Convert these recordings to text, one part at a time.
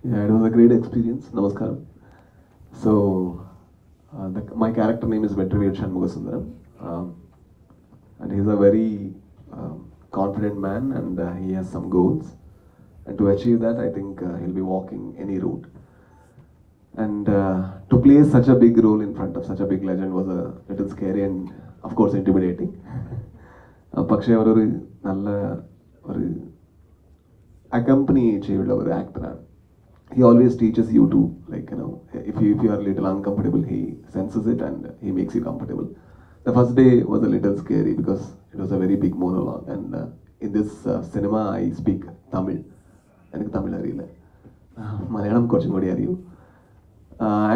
Yeah, it was a great experience. Namaskar. So, my character name is Vetriveer Shanmugasundaram, and he's a very confident man, and he has some goals. And to achieve that, I think he'll be walking any route. And to play such a big role in front of such a big legend was a little scary and, of course, intimidating. പക്ഷേ അവരൊരു നല്ല ഒരു accompany ചെയ്യുള്ള ഒരു ആക്ടറാണ്. He always teaches you to, like, if you are a little uncomfortable, he senses it and he makes you comfortable. The first day was a little scary because it was a very big monologue, and in this cinema I speak Tamil. എനിക്ക് തമിഴ് അറിയില്ല, മലയാളം കുറച്ചും കൂടി അറിയൂ.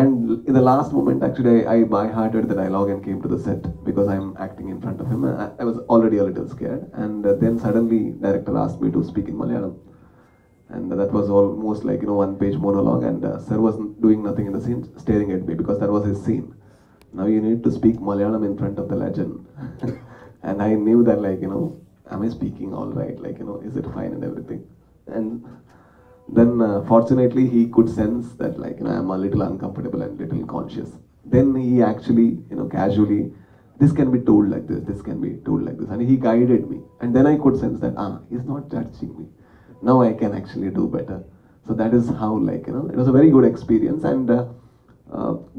And in the last moment, actually, I by-hearted the dialogue and came to the set because I'm acting in front of him. I was already a little scared, and then suddenly director asked me to speak in Malayalam. And that was almost like, one-page monologue, and sir was doing nothing in the scene, staring at me because that was his scene. Now you need to speak Malayalam in front of the legend. And I knew that, like, am I speaking all right? Like, is it fine and everything? And then fortunately he could sense that, like, I'm a little uncomfortable and little conscious. Then he actually, casually, this can be told like this can be told like this, and he guided me. And then I could sense that he's not judging me. Now I can actually do better. So that is how, like, it was a very good experience. And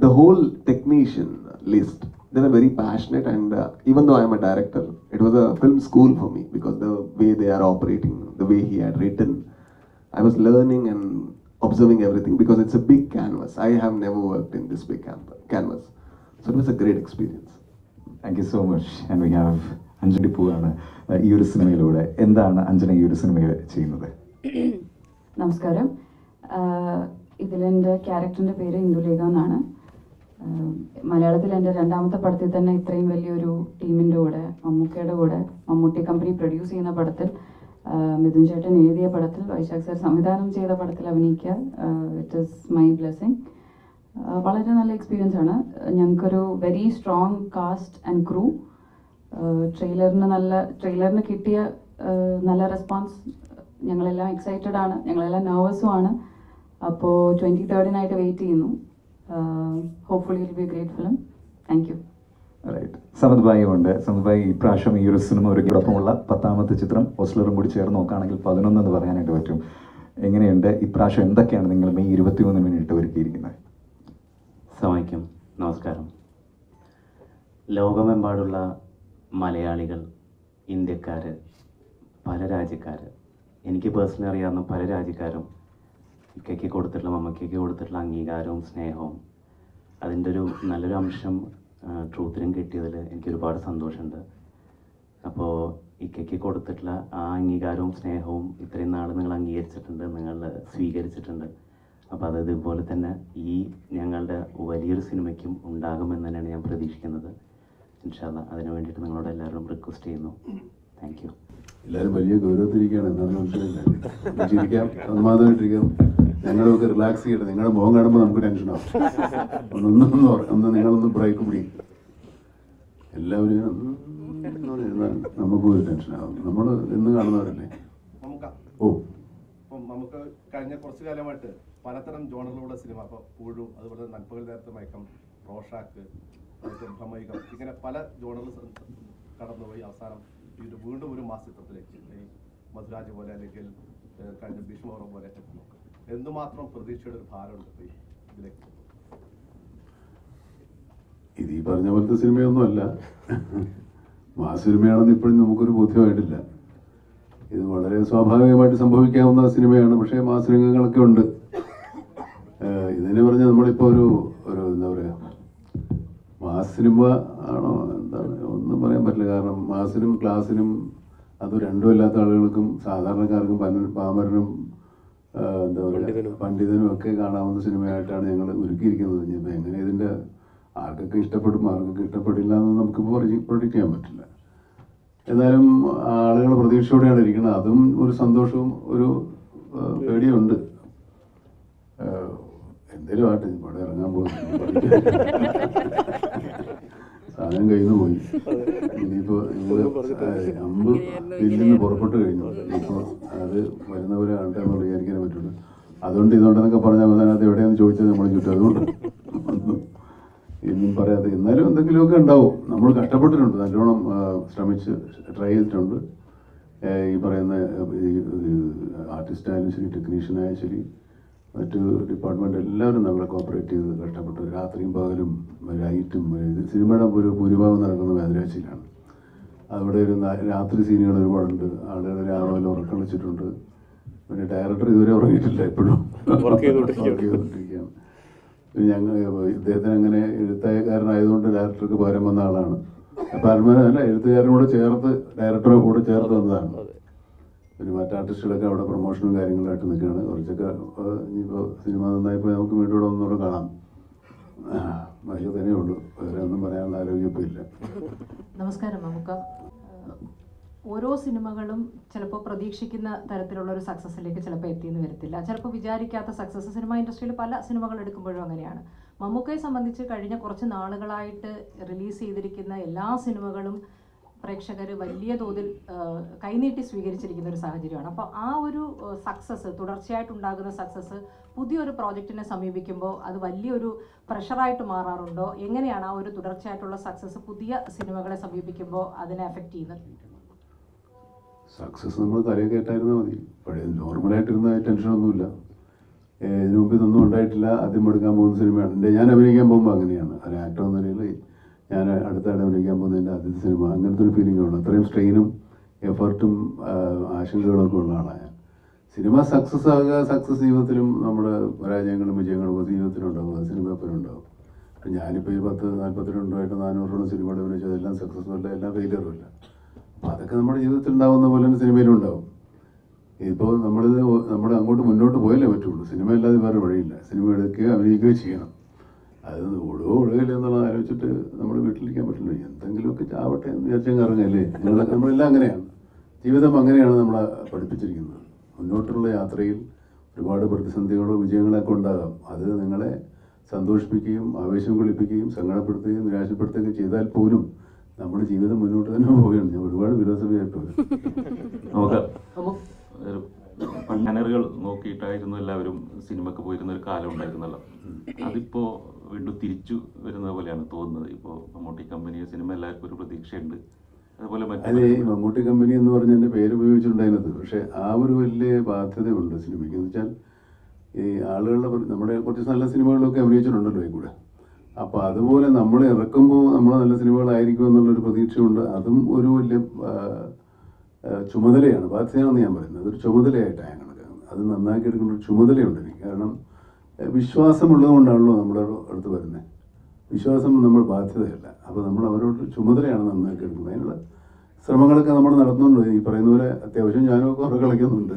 the whole technician list, they were very passionate. And even though I am a director, it was a film school for me because the way they are operating, the way he had written, I was learning and observing everything because it's a big canvas. I have never worked in this big canvas. So it was a great experience. Thank you so much. And we have Anjali Pooana. ഈ ഒരു സിനിമയിലൂടെ എന്താണ് അഞ്ജന ഈ ഒരു സിനിമയിൽ ചെയ്യുന്നത്? നമസ്കാരം. ഇതിലെൻ്റെ ക്യാരക്ടറിൻ്റെ പേര് ഇന്ദുലേഖ എന്നാണ്. മലയാളത്തിൽ എൻ്റെ രണ്ടാമത്തെ പടത്തിൽ തന്നെ ഇത്രയും വലിയൊരു ടീമിൻ്റെ കൂടെ, മമ്മൂക്കയുടെ കൂടെ, മമ്മൂട്ടി കമ്പനി പ്രൊഡ്യൂസ് ചെയ്യുന്ന പടത്തിൽ, മിഥുൻ ചേട്ടൻ എഴുതിയ പടത്തിൽ, വൈശാഖ് സാർ സംവിധാനം ചെയ്ത പടത്തിൽ അഭിനയിക്കുക, ഇറ്റ് ഈസ് മൈ ബ്ലെസ്സിങ്. വളരെ നല്ല എക്സ്പീരിയൻസ് ആണ്. ഞങ്ങൾക്കൊരു very strong cast and crew. ട്രെയിലറിന് കിട്ടിയ നല്ല റെസ്പോൺസ്, ഞങ്ങളെല്ലാം എക്സൈറ്റഡ് ആണ്, ഞങ്ങളെല്ലാം നെർവസും ആണ്. അപ്പോൾ 23rd വെയിറ്റ് ചെയ്യുന്നു. Hopefully will be a great film. Thank you. Right. Samad bhai ഉണ്ട്. സമദ് ഭായി ഇപ്രാവശ്യം ഈ ഒരു സിനിമ ഒരുക്കിയോടൊപ്പമുള്ള 10ാമത്തെ ചിത്രം, ഓസ്ലറും കൂടി ചേർന്ന് നോക്കുകയാണെങ്കിൽ 11 എന്ന് പറയാനായിട്ട് പറ്റും. എങ്ങനെയുണ്ട് ഇപ്രാവശ്യം? എന്തൊക്കെയാണ് നിങ്ങൾ മെയ് 23 വേണ്ടിയിട്ട് ഒരുക്കിയിരിക്കുന്നത്? സമയ്ക്കും നമസ്കാരം. ലോകമെമ്പാടുള്ള മലയാളികൾ, ഇന്ത്യക്കാർ, പല രാജ്യക്കാർ, എനിക്ക് പേഴ്സണലി അറിയാവുന്ന പല രാജ്യക്കാരും ഇക്കയ്ക്ക് കൊടുത്തിട്ടുള്ള, മമ്മയ്ക്ക് കൊടുത്തിട്ടുള്ള അംഗീകാരവും സ്നേഹവും, അതിൻ്റെ ഒരു നല്ലൊരു അംശം ട്രൂത്തിനും കിട്ടിയതിൽ എനിക്ക് ഒരുപാട് സന്തോഷമുണ്ട്. അപ്പോൾ ഇക്കയ്ക്ക് കൊടുത്തിട്ടുള്ള ആ അംഗീകാരവും സ്നേഹവും ഇത്രയും നാൾ നിങ്ങൾ അംഗീകരിച്ചിട്ടുണ്ട്, നിങ്ങൾ സ്വീകരിച്ചിട്ടുണ്ട്. അപ്പോൾ അത് ഇതുപോലെ തന്നെ ഈ ഞങ്ങളുടെ വലിയൊരു സിനിമയ്ക്കും ഉണ്ടാകുമെന്ന് തന്നെയാണ് ഞാൻ പ്രതീക്ഷിക്കുന്നത്. ഇൻഷാ അല്ലാഹ് അതിനു വേണ്ടിയിട്ട് നിങ്ങളോട് എല്ലാവരും റിക്വസ്റ്റ് ചെയ്യുന്നു. Thank you. എല്ലാവരും വലിയ ഗൗരവത്തിരിക്കുകയാണ്. എന്താണെന്ന് മനസ്സിലായില്ല. ചിരിക്കാം, സമാധാനമായിട്ടിരിക്കാം, ഞങ്ങളൊക്കെ റിലാക്സ് ചെയ്യട്ടെ. നിങ്ങളുടെ മുഖം കാണുമ്പോൾ നമുക്ക് ടെൻഷനാവും. ഒന്ന് നിങ്ങളൊന്ന് ബ്രേക്ക് പിടിക്കും. എല്ലാവരും നമുക്കും ഒരു ടെൻഷനാവും. നമ്മൾ എന്ന് കാണുന്നവരല്ലേ. നമുക്ക് കഴിഞ്ഞ കുറച്ചു കാലമായിട്ട് പലതരം ജോണറിലുള്ള സിനിമ, അപ്പോൾ പുഴു, അതുപോലെ നൻപകൽ നേരത്തെ മയക്കം, റോഷാക്ക്, ഭ്രമയുഗം, ഇങ്ങനെ പല ജോണറിൽ കടന്നുപോയി അവസാനം വീണ്ടും ഒരു മാസ ചിത്രത്തിലേക്ക്, ഈ മധുരാജ് പോലെ അല്ലെങ്കിൽ കഴിഞ്ഞ ഭീഷ്മപർവം പോലെ എന്തുമാത്രം പ്രതീക്ഷയുടെ ഒരു ഭാരമുണ്ട് ഇതിലേക്ക്? ഇത് ഈ പറഞ്ഞ പോലത്തെ സിനിമയൊന്നുമല്ല, മാസ സിനിമയാണെന്ന് ഇപ്പോഴും നമുക്കൊരു ബോധ്യമായിട്ടില്ല. ഇത് വളരെ സ്വാഭാവികമായിട്ട് സംഭവിക്കാവുന്ന സിനിമയാണ്. പക്ഷേ മാസരംഗങ്ങളൊക്കെ ഉണ്ട്. ഇതിനെ പറഞ്ഞാൽ നമ്മളിപ്പോൾ ഒരു എന്താ പറയുക, മാസ് സിനിമ ആണോ എന്താണ് ഒന്നും പറയാൻ പറ്റില്ല. കാരണം മാസിനും ക്ലാസ്സിനും അത് രണ്ടും അല്ലാത്ത ആളുകൾക്കും സാധാരണക്കാർക്കും പാമരനും എന്താ പറയുക പണ്ഡിതനും ഒക്കെ കാണാവുന്ന സിനിമയായിട്ടാണ് ഞങ്ങൾ ഒരുക്കിയിരിക്കുന്നത്. ഇനിയിപ്പോൾ എങ്ങനെ ഇതിൻ്റെ ആർക്കൊക്കെ ഇഷ്ടപ്പെടും ആർക്കൊക്കെ ഇഷ്ടപ്പെടില്ല എന്ന് നമുക്കിപ്പോൾ പ്രൊഡിക്റ്റ് ചെയ്യാൻ പറ്റില്ല. എന്നാലും ആളുകൾ പ്രതീക്ഷയോടെയാണ് ഇരിക്കുന്നത്. അതും ഒരു സന്തോഷവും ഒരു പേടിയുണ്ട്. എന്തേലും ആട്ടെ, ഇവിടെ ഇറങ്ങാൻ പോകുന്നു, സാധനം കയ്യിൽ നിന്ന് പോയി. ഇനിയിപ്പോൾ അമ്പ് ഇതിൽ നിന്ന് പുറപ്പെട്ട് കഴിഞ്ഞു. ഇപ്പോൾ അത് വരുന്നവരെ കാണട്ടെ എന്ന് വിചാരിക്കാനേ പറ്റുള്ളൂ. അതുകൊണ്ട് ഇതുകൊണ്ടെന്നൊക്കെ പറഞ്ഞ അവസാനത്ത് എവിടെയാണെന്ന് ചോദിച്ചത് നമ്മൾ ചുറ്റും. അതുകൊണ്ട് ഒന്നും പറയാതെ എന്നാലും എന്തെങ്കിലുമൊക്കെ ഉണ്ടാവും. നമ്മൾ കഷ്ടപ്പെട്ടിട്ടുണ്ട്, നല്ലോണം ശ്രമിച്ച് ട്രൈ ചെയ്തിട്ടുണ്ട്. ഈ പറയുന്ന ഈ ആർട്ടിസ്റ്റ് ആയാലും ശരി, ടെക്നീഷ്യൻ ആയാലും ശരി, മറ്റു ഡിപ്പാർട്ട്മെൻറ്റ് എല്ലാവരും നമ്മളെ കോപ്പറേറ്റ് ചെയ്ത് കഷ്ടപ്പെട്ടു. രാത്രിയും പകലും ലൈറ്റും. സിനിമയുടെ ഒരു ഭൂരിഭാഗം നടക്കുന്ന വേദരാശിയിലാണ്. അവിടെ ഒരു രാത്രി സീനുകൾ ഒരുപാടുണ്ട്. ആളുകൾ രാവിലെ ഉറക്കം വെച്ചിട്ടുണ്ട്. പിന്നെ ഡയറക്ടർ ഇതുവരെ ഉറങ്ങിയിട്ടില്ല, എപ്പോഴും വർക്ക് ചെയ്തുകൊണ്ടിരിക്കുകയാണ്. ഞങ്ങൾ ഇദ്ദേഹത്തിന് അങ്ങനെ എഴുത്തുകാരനായതുകൊണ്ട് ഡയറക്ടർക്ക് പകരം വന്ന ആളാണ്. പരമനല്ല, എഴുത്തുകാരനോട് ചേർത്ത് ഡയറക്ടറെ കൂടെ ചേർത്ത് വന്നതാണ്. പിന്നെ മറ്റ് ആർട്ടിസ്റ്റുകളൊക്കെ അവിടെ പ്രൊമോഷനും കാര്യങ്ങളായിട്ട് നിൽക്കുകയാണ്. കുറച്ചൊക്കെ ഇനിയിപ്പോൾ സിനിമ നന്നായിപ്പോൾ നമുക്ക് വീണ്ടും ഇവിടെ ഒന്നുകൂടെ കാണാം. വലിയ തന്നെ ഉള്ളൂ, വേറെ ഒന്നും പറയാനുള്ള ആരോഗ്യം ഇപ്പോൾ ഇല്ല. നമസ്കാരം. നമുക്ക് ഓരോ സിനിമകളും ചിലപ്പോൾ പ്രതീക്ഷിക്കുന്ന തരത്തിലുള്ള ഒരു സക്സസ്സിലേക്ക് ചിലപ്പോൾ എത്തിയെന്ന് വരത്തില്ല. ചിലപ്പോൾ വിചാരിക്കാത്ത സക്സസ് സിനിമ ഇൻഡസ്ട്രിയിൽ പല സിനിമകൾ എടുക്കുമ്പോഴും അങ്ങനെയാണ്. മമ്മൂക്കയെ സംബന്ധിച്ച് കഴിഞ്ഞ കുറച്ച് നാളുകളായിട്ട് റിലീസ് ചെയ്തിരിക്കുന്ന എല്ലാ സിനിമകളും പ്രേക്ഷകർ വലിയ തോതിൽ കൈനീട്ടി സ്വീകരിച്ചിരിക്കുന്ന ഒരു സാഹചര്യമാണ്. അപ്പോൾ ആ ഒരു സക്സസ്, തുടർച്ചയായിട്ടുണ്ടാകുന്ന സക്സസ് പുതിയൊരു പ്രോജക്റ്റിനെ സമീപിക്കുമ്പോൾ അത് വലിയൊരു പ്രഷറായിട്ട് മാറാറുണ്ടോ? എങ്ങനെയാണ് ആ ഒരു തുടർച്ചയായിട്ടുള്ള സക്സസ് പുതിയ സിനിമകളെ സമീപിക്കുമ്പോൾ അതിനെ എഫക്റ്റ് ചെയ്യുന്നത്? സക്സസ് നമ്മൾ തലയിൽ കേട്ടായിരുന്നാൽ മതി. പഴയ നോർമലായിട്ടിരുന്ന ടെൻഷനൊന്നുമില്ല. ഇതിനു മുമ്പ് ഇതൊന്നും ഉണ്ടായിട്ടില്ല. ആദ്യം എടുക്കാൻ പോകുന്ന സിനിമയാണ് ഞാൻ അഭിനയിക്കാൻ പോകുമ്പോൾ അങ്ങനെയാണ്. ഒരു ആക്ടർ എന്ന നിലയിൽ ഞാൻ അടുത്തായിട്ട് അഭിനയിക്കാൻ പോകുന്നതിൻ്റെ ആദ്യത്തെ സിനിമ, അങ്ങനത്തെ ഒരു ഫീലിംഗ് ഉള്ളു. അത്രയും സ്ട്രെയിനും എഫർട്ടും ആശങ്കകളൊക്കെ ഉള്ള ആളാണ് ഞാൻ. സിനിമ സക്സസ് ആകുക, സക്സസ് ജീവിതത്തിലും നമ്മുടെ പരാജയങ്ങളും വിജയങ്ങളും ജീവിതത്തിലുണ്ടാവും, അത് സിനിമയെപ്പോഴും ഉണ്ടാവും. അപ്പം ഞാനിപ്പോൾ ഈ 42 400 സിനിമകൾ അഭിനയിച്ചു, അതെല്ലാം സക്സസ്ഫുൾ അല്ല, എല്ലാം ഫെയിലിയറും ഇല്ല. അപ്പോൾ അതൊക്കെ നമ്മുടെ ജീവിതത്തിൽ ഉണ്ടാകുന്ന പോലെ തന്നെ സിനിമയിലും ഉണ്ടാവും. ഇപ്പോൾ നമ്മൾ അങ്ങോട്ട് മുന്നോട്ട് പോയാലേ പറ്റുള്ളൂ. സിനിമ അല്ലാതെ വേറെ വഴിയില്ല. സിനിമ എടുക്കുകയോ അഭിനയിക്കുകയോ ചെയ്യണം. അത് ഓടുകയില്ല എന്നുള്ളത് ആലോചിച്ചിട്ട് നമ്മൾ വീട്ടിലിരിക്കാൻ പറ്റില്ല. എന്തെങ്കിലുമൊക്കെ ചാവട്ടെ എന്ന് വിചാരിച്ചങ്ങ് ഇറങ്ങല്ലേ. നമ്മളെല്ലാം അങ്ങനെയാണ്. ജീവിതം അങ്ങനെയാണ് നമ്മളെ പഠിപ്പിച്ചിരിക്കുന്നത്. മുന്നോട്ടുള്ള യാത്രയിൽ ഒരുപാട് പ്രതിസന്ധികളോ വിജയങ്ങളൊക്കെ ഉണ്ടാകാം. അത് നിങ്ങളെ സന്തോഷിപ്പിക്കുകയും ആവേശം കൊള്ളിപ്പിക്കുകയും സങ്കടപ്പെടുത്തുകയും നിരാശപ്പെടുത്തുകയും ചെയ്താൽ പോലും നമ്മുടെ ജീവിതം മുന്നോട്ട് തന്നെ പോവുകയാണ്. ഞാൻ ഒരുപാട് ഫിലോസഫിയായിട്ട് നമുക്ക് ബാനറുകൾ നോക്കിയിട്ടായിരുന്നു എല്ലാവരും സിനിമക്ക് പോയിരുന്ന ഒരു കാലം ഉണ്ടായിരുന്നല്ലോ. അതിപ്പോ വീണ്ടും തിരിച്ചു വരുന്നത് പോലെയാണ് തോന്നുന്നത്. ഇപ്പോൾ മമ്മൂട്ടി കമ്പനി സിനിമ എല്ലാവർക്കും ഒരു പ്രതീക്ഷയുണ്ട്. അതുപോലെ അതെ, മമ്മൂട്ടി കമ്പനി എന്ന് പറഞ്ഞ എൻ്റെ പേര് ഉപയോഗിച്ചിട്ടുണ്ടായിരുന്നത്. പക്ഷെ ആ ഒരു വലിയ ബാധ്യതയുണ്ട് സിനിമയ്ക്ക്. എന്ന് വെച്ചാൽ ഈ ആളുകളുടെ നമ്മുടെ കുറച്ച് നല്ല സിനിമകളൊക്കെ അഭിനയിച്ചിട്ടുണ്ടല്ലോ ഈ കൂടെ. അപ്പോൾ അതുപോലെ നമ്മൾ ഇറക്കുമ്പോൾ നമ്മൾ നല്ല സിനിമകളായിരിക്കും എന്നുള്ളൊരു പ്രതീക്ഷയുണ്ട്. അതും ഒരു വലിയ ചുമതലയാണ്. ബാധ്യതയാണെന്ന് ഞാൻ പറയുന്നത്. അതൊരു ചുമതലയായിട്ടാണ് ഞാൻ കണക്കാക്കുന്നത്. അത് നന്നാക്കി എടുക്കേണ്ട ഒരു ചുമതലയുണ്ട് എനിക്ക്. കാരണം വിശ്വാസമുള്ളത് കൊണ്ടാണല്ലോ നമ്മുടെ അടുത്ത് വരുന്നത്. വിശ്വാസം നമ്മൾ ബാധ്യതയല്ല. അപ്പോൾ നമ്മൾ അവരോട് ചുമതലയാണ് നന്നാക്കി എടുക്കുന്നത്. അതിനുള്ള ശ്രമങ്ങളൊക്കെ നമ്മൾ നടത്തുന്നുണ്ട്. ഈ പറയുന്ന പോലെ അത്യാവശ്യം ഞാനും ഒക്കെ ഉറ കളിക്കുന്നുണ്ട്.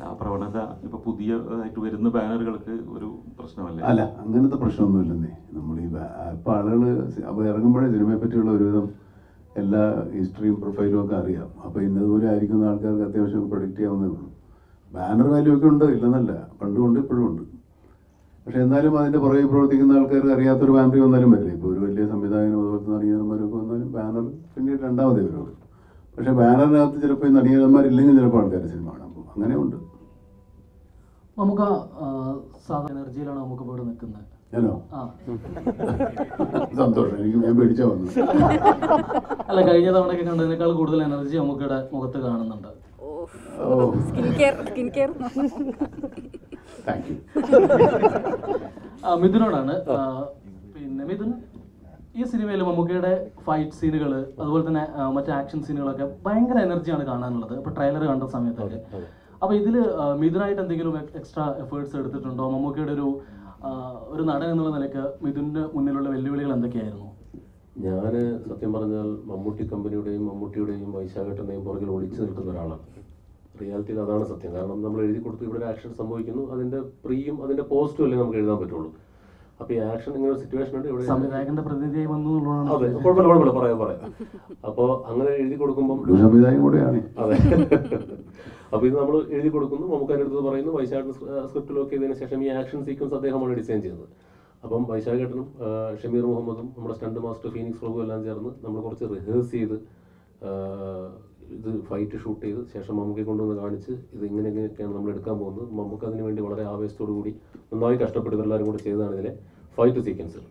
ആ പ്രവണത ഇപ്പൊ പുതിയതായിട്ട് വരുന്ന ബാനറുകൾക്ക് ഒരു പ്രശ്നമല്ല. അല്ല, അങ്ങനത്തെ പ്രശ്നമൊന്നുമില്ലെന്നേ. നമ്മൾ ഈ ഇപ്പം ആളുകൾ അപ്പോൾ ഇറങ്ങുമ്പോഴേ സിനിമയെ പറ്റിയുള്ള ഒരുവിധം എല്ലാ ഹിസ്റ്ററിയും പ്രൊഫൈലും ഒക്കെ അറിയാം. അപ്പോൾ ഇന്നതുപോലെ ആയിരിക്കുന്ന ആൾക്കാർക്ക് അത്യാവശ്യം പ്രൊഡിക്റ്റ് ചെയ്യാവുന്നേ ഉള്ളൂ. ബാനർ വാല്യൂ ഒക്കെ ഉണ്ട്, ഇല്ലെന്നല്ല, പണ്ടുമുണ്ട് ഇപ്പോഴും ഉണ്ട്. പക്ഷെ എന്നാലും അതിൻ്റെ പുറകെ പ്രവർത്തിക്കുന്ന ആൾക്കാർക്ക് അറിയാത്തൊരു ബാനർ വന്നാലും വരില്ല. ഇപ്പോൾ ഒരു വലിയ സംവിധായകനും അതുപോലത്തെ നടീകന്മാരൊക്കെ വന്നാലും ബാനർ പിന്നീട് രണ്ടാമതേ വരുള്ളൂ. പക്ഷെ ബാനറിനകത്ത് ചിലപ്പോൾ ഈ നടീകന്മാരില്ലെങ്കിൽ ചിലപ്പോൾ ആൾക്കാർ സിനിമ കാണാൻ പോകും. അങ്ങനെ ഉണ്ട്. നമുക്ക് സാധാരണ എനർജിയിലാണ് നമുക്ക് ഇവിടെ നിൽക്കുന്നത്. ഞാനോ? സന്തോഷം, എനിക്ക് ഞാൻ പേടിച്ചാ വന്നു. അല്ല, കഴിഞ്ഞ തവണയൊക്കെ കണ്ടതിനേക്കാൾ കൂടുതൽ എനർജി നമുക്കിവിടെ മുഖത്ത് കാണുന്നുണ്ട്. മിഥുനോടാണ്. പിന്നെ മിഥുൻ, ഈ സിനിമയിൽ മമ്മൂക്കയുടെ ഫൈറ്റ് സീനുകൾ അതുപോലെ തന്നെ മറ്റു ആക്ഷൻ സീനുകളൊക്കെ ഭയങ്കര എനർജിയാണ് കാണാനുള്ളത്. ഇപ്പോൾ ട്രെയിലർ കണ്ട സമയത്തൊക്കെ. അപ്പോൾ ഇതിൽ മിഥുനായിട്ട് എന്തെങ്കിലും എക്സ്ട്രാ എഫേർട്സ് എടുത്തിട്ടുണ്ടോ? മമ്മൂക്കയുടെ ഒരു നടൻ എന്നുള്ള നിലയ്ക്ക് മിഥുൻ്റെ മുന്നിലുള്ള വെല്ലുവിളികൾ എന്തൊക്കെയായിരുന്നു? ഞാൻ സത്യം പറഞ്ഞാൽ മമ്മൂട്ടി കമ്പനിയുടെയും മമ്മൂട്ടിയുടെയും വൈശാഖേട്ടൻ്റെയും പുറകിൽ ഒളിച്ചു നിൽക്കുന്ന ഒരാളാണ്. റിയാലിറ്റിയിൽ അതാണ് സത്യം. കാരണം നമ്മൾ എഴുതി കൊടുത്ത് ഇവിടെ ഒരു ആക്ഷൻ സംഭവിക്കുന്നു, അതിൻ്റെ പ്രീയും അതിൻ്റെ പോസ്റ്റും അല്ലേ നമുക്ക് എഴുതാൻ പറ്റുള്ളൂ. അപ്പോൾ ഈ ആക്ഷൻ ഇങ്ങനെ ഒരു സിറ്റുവേഷൻ ഉണ്ട്. ഇവിടെ സംവിധായകന്റെ പ്രതിനിധിയായി വന്നു എന്നുള്ളതാണ്. അതെ, കുഴപ്പമില്ല, പറയാം. അപ്പോൾ അങ്ങനെ എഴുതി കൊടുക്കുമ്പം സംവിധായകൻ കൂടെയാണ്. അതെ. അപ്പോൾ ഇത് നമ്മൾ എഴുതി കൊടുക്കുന്നു, നമുക്ക് അതിൻ്റെ അടുത്ത് പറയുന്നു, വൈശാഖ് സ്ക്രിപ്റ്റ് ലോക്ക് ചെയ്തതിന് ശേഷം ഈ ആക്ഷൻ സീക്വൻസ് അദ്ദേഹമാണ് ഡിസൈൻ ചെയ്യുന്നത്. അപ്പം വൈശാഖേട്ടനും ഷമീർ മുഹമ്മദും നമ്മുടെ സ്റ്റണ്ട് മാസ്റ്റർ ഫീനിക്സ് പ്രഭു എല്ലാം ചേർന്ന് നമ്മൾ കുറച്ച് റിഹേഴ്സ് ചെയ്ത് ഇത് ഫൈറ്റ് ഷൂട്ട് ചെയ്ത് ശേഷം മമ്മൂക്കെ കൊണ്ടുവന്ന് കാണിച്ച് ഇത് ഇങ്ങനെയൊക്കെയാണ് നമ്മൾ എടുക്കാൻ പോകുന്നത്. മമ്മൂക്ക് അതിന് വേണ്ടി വളരെ ആവേശത്തോടു കൂടി നന്നായി കഷ്ടപ്പെട്ട് എല്ലാവരും കൂടി ചെയ്തതാണ് ഇതിലെ ഫൈറ്റ് സീക്വൻസ്.